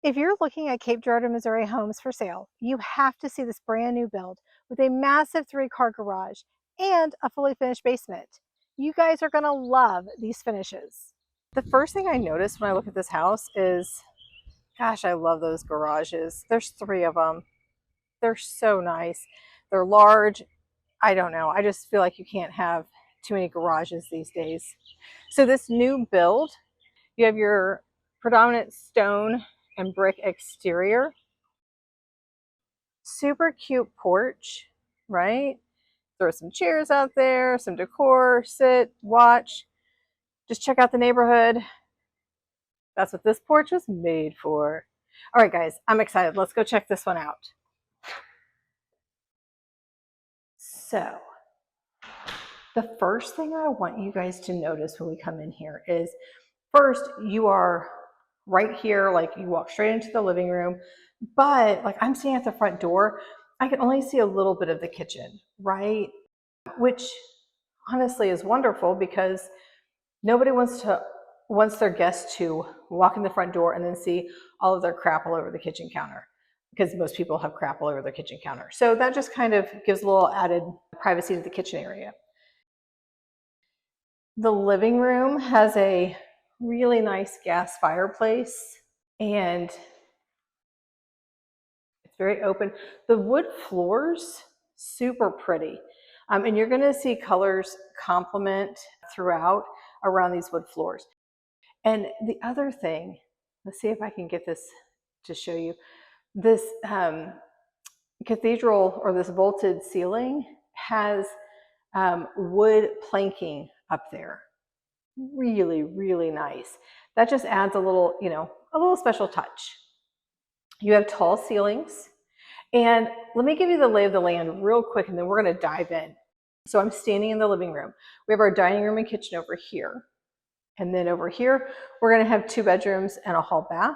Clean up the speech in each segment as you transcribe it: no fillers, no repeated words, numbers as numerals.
If you're looking at Cape Girardeau Missouri homes for sale, you have to see this brand new build with a massive 3-car garage and a fully finished basement. You guys are gonna love these finishes. The first thing I noticed when I look at this house is, gosh, I love those garages. There's 3 of them. They're so nice. They're large. I don't know. I just feel like you can't have too many garages these days. So this new build, you have your predominant stone and brick exterior. Super cute porch, right? Throw some chairs out there, some decor, sit, watch, just check out the neighborhood. That's what this porch was made for. All right, guys, I'm excited. Let's go check this one out. So, the first thing I want you guys to notice when we come in here is, first, you are right here, like you walk straight into the living room, but like I'm standing at the front door, I can only see a little bit of the kitchen, right? Which honestly is wonderful because nobody wants their guests to walk in the front door and then see all of their crap all over the kitchen counter, because most people have crap all over their kitchen counter. So that just kind of gives a little added privacy to the kitchen area. The living room has a really nice gas fireplace and it's very open. The wood floors, super pretty. And you're gonna see colors complement throughout around these wood floors. And the other thing, let's see if I can get this to show you. This cathedral, or this vaulted ceiling, has wood planking up there. Really, really nice. That just adds a little, a little special touch. You have tall ceilings. And let me give you the lay of the land real quick, and then we're going to dive in. So I'm standing in the living room. We have our dining room and kitchen over here. And then over here, we're going to have 2 bedrooms and a hall bath.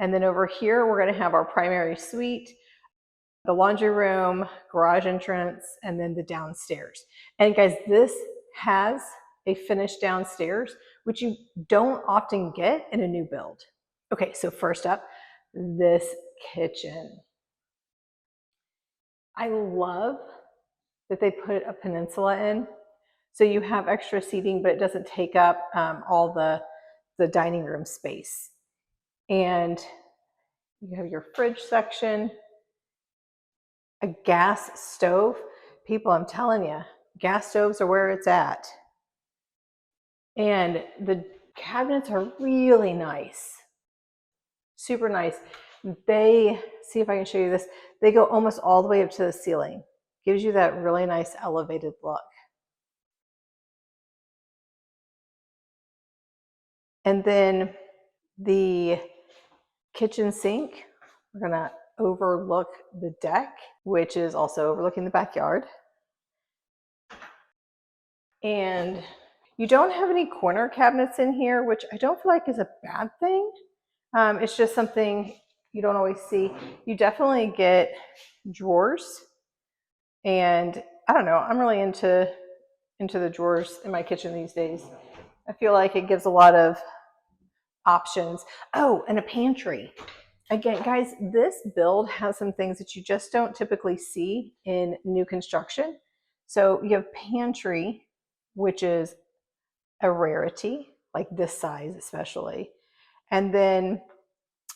And then over here, we're going to have our primary suite, the laundry room, garage entrance, and then the downstairs. And guys, this has a finished downstairs, which you don't often get in a new build. Okay, so first up, this kitchen. I love that they put a peninsula in. So you have extra seating, but it doesn't take up all the dining room space. And you have your fridge section, a gas stove. People, I'm telling you, gas stoves are where it's at. And the cabinets are really nice, super nice. They, see if I can show you this, they go almost all the way up to the ceiling. Gives you that really nice elevated look. And then the kitchen sink, we're gonna overlook the deck, which is also overlooking the backyard. And you don't have any corner cabinets in here, which I don't feel like is a bad thing. It's just something you don't always see. You definitely get drawers. And I don't know, I'm really into the drawers in my kitchen these days. I feel like it gives a lot of options. Oh, and a pantry. Again, guys, this build has some things that you just don't typically see in new construction. So you have pantry, which is a rarity, like this size especially. And then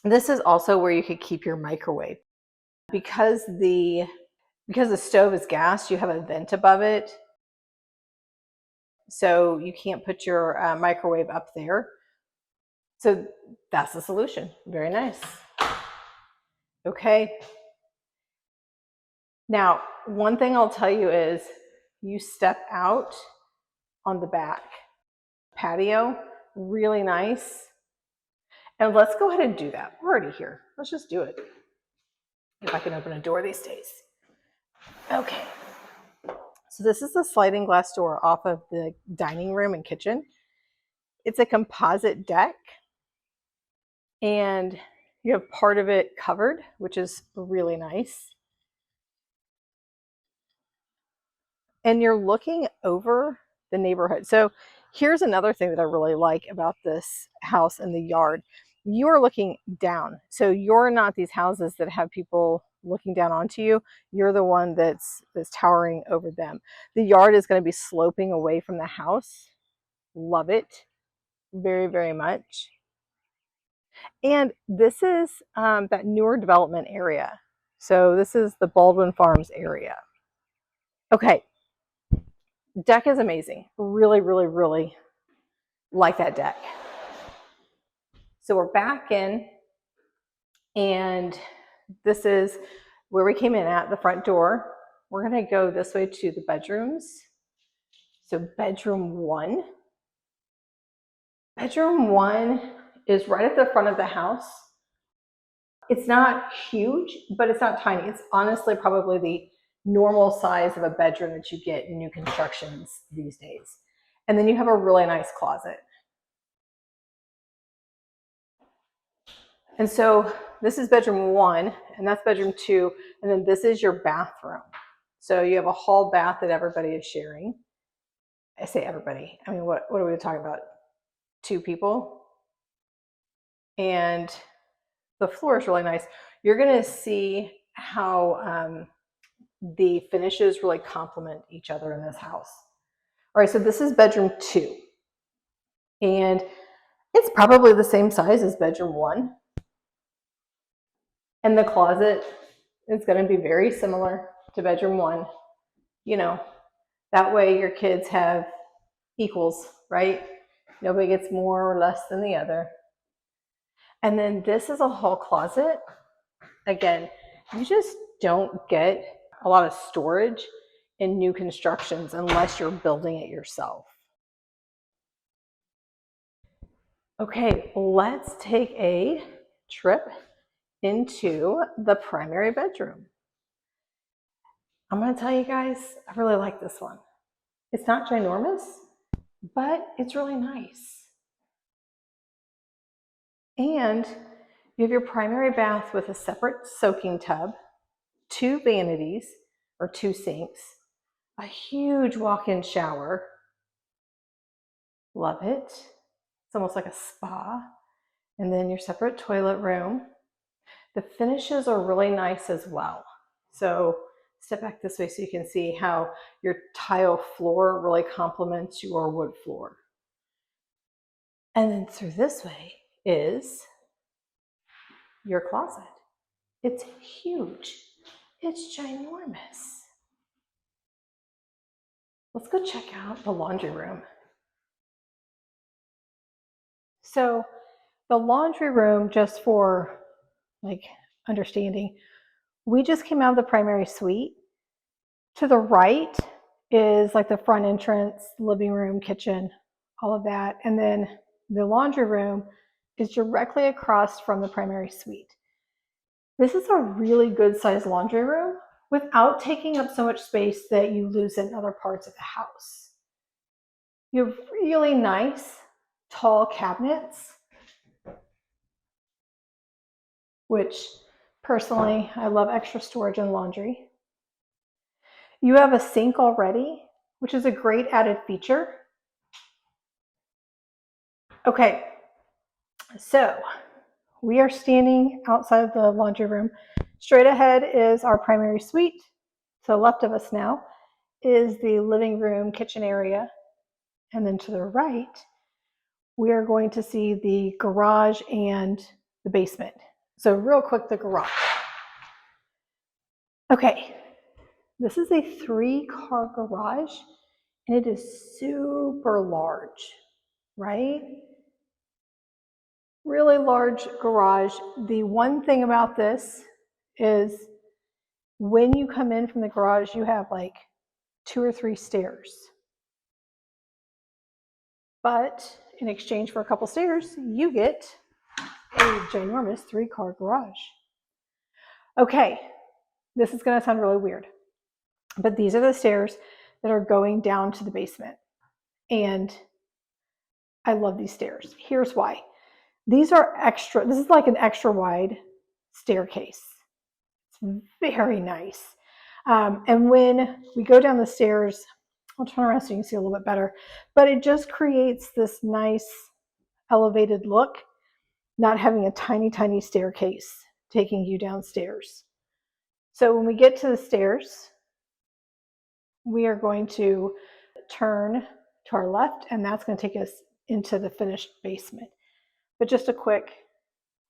this is also where you could keep your microwave. Because the stove is gas, you have a vent above it. So you can't put your microwave up there. So that's the solution. Very nice. Okay. Now, one thing I'll tell you is you step out on the back patio, really nice. And let's go ahead and do that. We're already here. Let's just do it. If I can open a door these days. Okay. So this is a sliding glass door off of the dining room and kitchen. It's a composite deck. And you have part of it covered, which is really nice. And you're looking over the neighborhood. So here's another thing that I really like about this house and the yard you're looking down. So you're not these houses that have people looking down onto you. You're the one that's towering over them. The yard is going to be sloping away from the house. Love it very, very much. And this is that newer development area. So this is the Baldwin Farms area. Okay, deck is amazing. Really, really, really like that deck. So we're back in, and this is where we came in at, the front door. We're gonna go this way to the bedrooms. So bedroom one. Bedroom one is right at the front of the house. It's not huge, but it's not tiny. It's honestly probably the normal size of a bedroom that you get in new constructions these days. And then you have a really nice closet. And so this is bedroom one, and that's bedroom two, and then this is your bathroom. So you have a hall bath that everybody is sharing. I say everybody. I mean, what are we talking about? Two people? And the floor is really nice. You're going to see how the finishes really complement each other in this house. All right, so this is bedroom two. And it's probably the same size as bedroom one. And the closet is going to be very similar to bedroom one. You know, that way your kids have equals, right? Nobody gets more or less than the other. And then this is a hall closet. Again, you just don't get a lot of storage in new constructions unless you're building it yourself. Okay, let's take a trip into the primary bedroom. I'm going to tell you guys, I really like this one. It's not ginormous, but it's really nice. And you have your primary bath with a separate soaking tub, two vanities or two sinks, a huge walk-in shower. Love it. It's almost like a spa. And then your separate toilet room. The finishes are really nice as well. So step back this way so you can see how your tile floor really complements your wood floor. And then through this way is your closet. It's huge. It's ginormous. Let's go check out the laundry room. So the laundry room, just for like understanding, we just came out of the primary suite. To the right is like the front entrance, living room, kitchen, all of that. And then the laundry room is directly across from the primary suite. This is a really good sized laundry room without taking up so much space that you lose in other parts of the house. You have really nice tall cabinets, which personally, I love extra storage in laundry. You have a sink already, which is a great added feature. Okay, so we are standing outside of the laundry room. Straight ahead is our primary suite. To the left of us now is the living room, kitchen area. And then to the right, we are going to see the garage and the basement. So real quick, the garage. Okay, this is a 3-car garage, and it is super large, right? Really large garage. The one thing about this is when you come in from the garage, you have like 2 or 3 stairs. But in exchange for a couple stairs, you get a ginormous 3-car garage. Okay, this is going to sound really weird, but these are the stairs that are going down to the basement. And I love these stairs. Here's why. These are extra, this is like an extra wide staircase. It's very nice. And when we go down the stairs, I'll turn around so you can see a little bit better, but it just creates this nice elevated look. not having a tiny, tiny staircase taking you downstairs. So when we get to the stairs, we are going to turn to our left, and that's going to take us into the finished basement. But just a quick,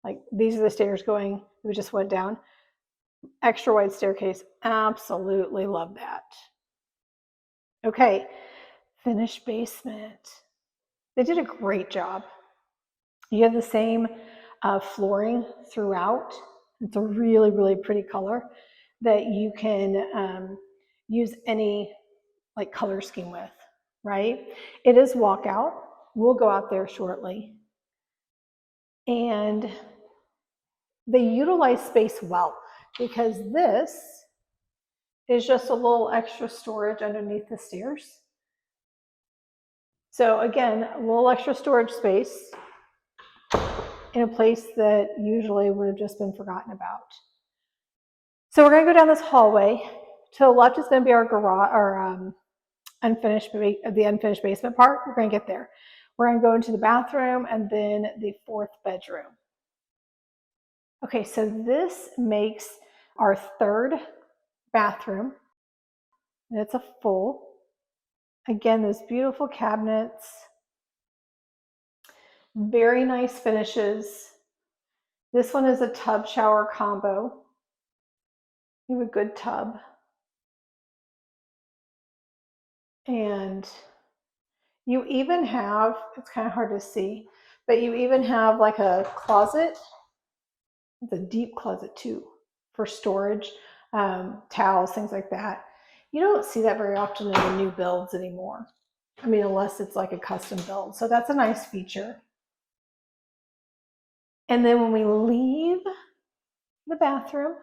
like, these are the stairs going, we just went down. Extra wide staircase, absolutely love that. Okay, finished basement. They did a great job. You have the same flooring throughout. It's a really, really pretty color that you can use any like color scheme with, right? It is walkout. We'll go out there shortly. And they utilize space well because this is just a little extra storage underneath the stairs. So again, a little extra storage space in a place that usually would have just been forgotten about. So we're going to go down this hallway. To the left is going to be our garage, our the unfinished basement part. We're going to get there. We're going to go into the bathroom and then the fourth bedroom. Okay, so this makes our third bathroom, and it's a full. Again, those beautiful cabinets, very nice finishes. This one is a tub shower combo. You have a good tub. And you even have, it's kind of hard to see, but you even have like a closet. It's a deep closet too for storage, towels, things like that. You don't see that very often in the new builds anymore. I mean, unless it's like a custom build. So that's a nice feature. And then when we leave the bathroom,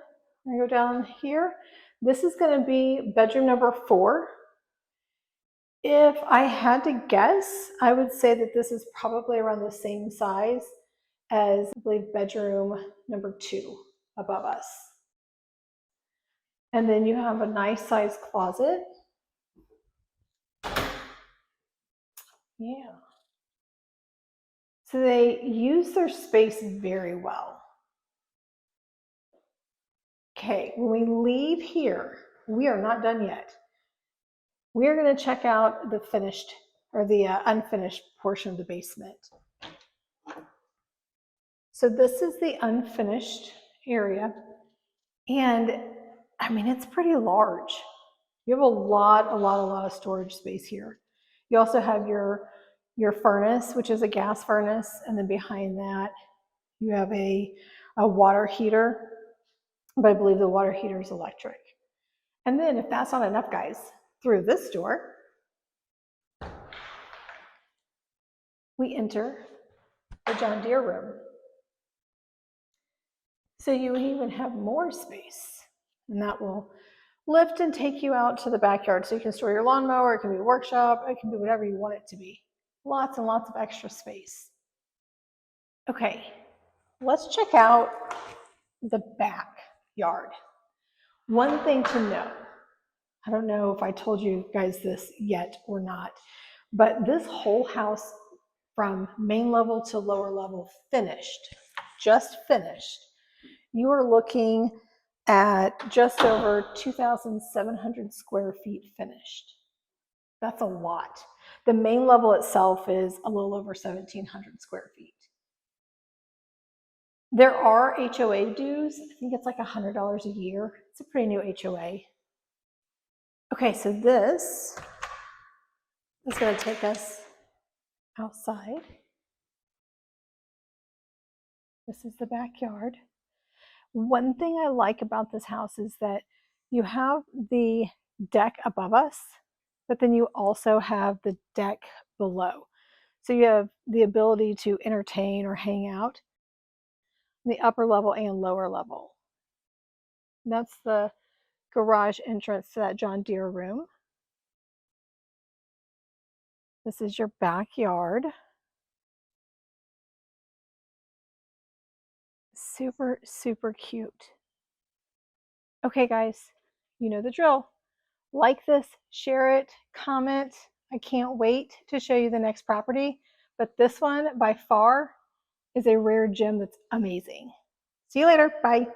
I go down here. This is going to be bedroom number 4. If I had to guess, I would say that this is probably around the same size as, I believe, bedroom number 2 above us. And then you have a nice sized closet. Yeah. So they use their space very well. Okay, when we leave here, we are not done yet. We are going to check out the finished or the unfinished portion of the basement. So this is the unfinished area. And I mean, it's pretty large. You have a lot of storage space here. You also have your furnace, which is a gas furnace. And then behind that, you have a water heater, but I believe the water heater is electric. And then if that's not enough, guys, through this door, we enter the John Deere room. So you even have more space, and that will lift and take you out to the backyard. So you can store your lawnmower, it can be a workshop, it can be whatever you want it to be. Lots and lots of extra space. Okay, let's check out the backyard. One thing to know, I don't know if I told you guys this yet or not, but this whole house from main level to lower level finished, just finished, you are looking at just over 2,700 square feet finished. That's a lot. The main level itself is a little over 1,700 square feet. There are HOA dues. I think it's like $100 a year. It's a pretty new HOA. Okay, so this is going to take us outside. This is the backyard. One thing I like about this house is that you have the deck above us, but then you also have the deck below. So you have the ability to entertain or hang out in the upper level and lower level. And that's the garage entrance to that John Deere room. This is your backyard. Super, super cute. Okay, guys, you know the drill. Like this, share it, comment. I can't wait to show you the next property, but this one by far is a rare gem that's amazing. See you later. Bye.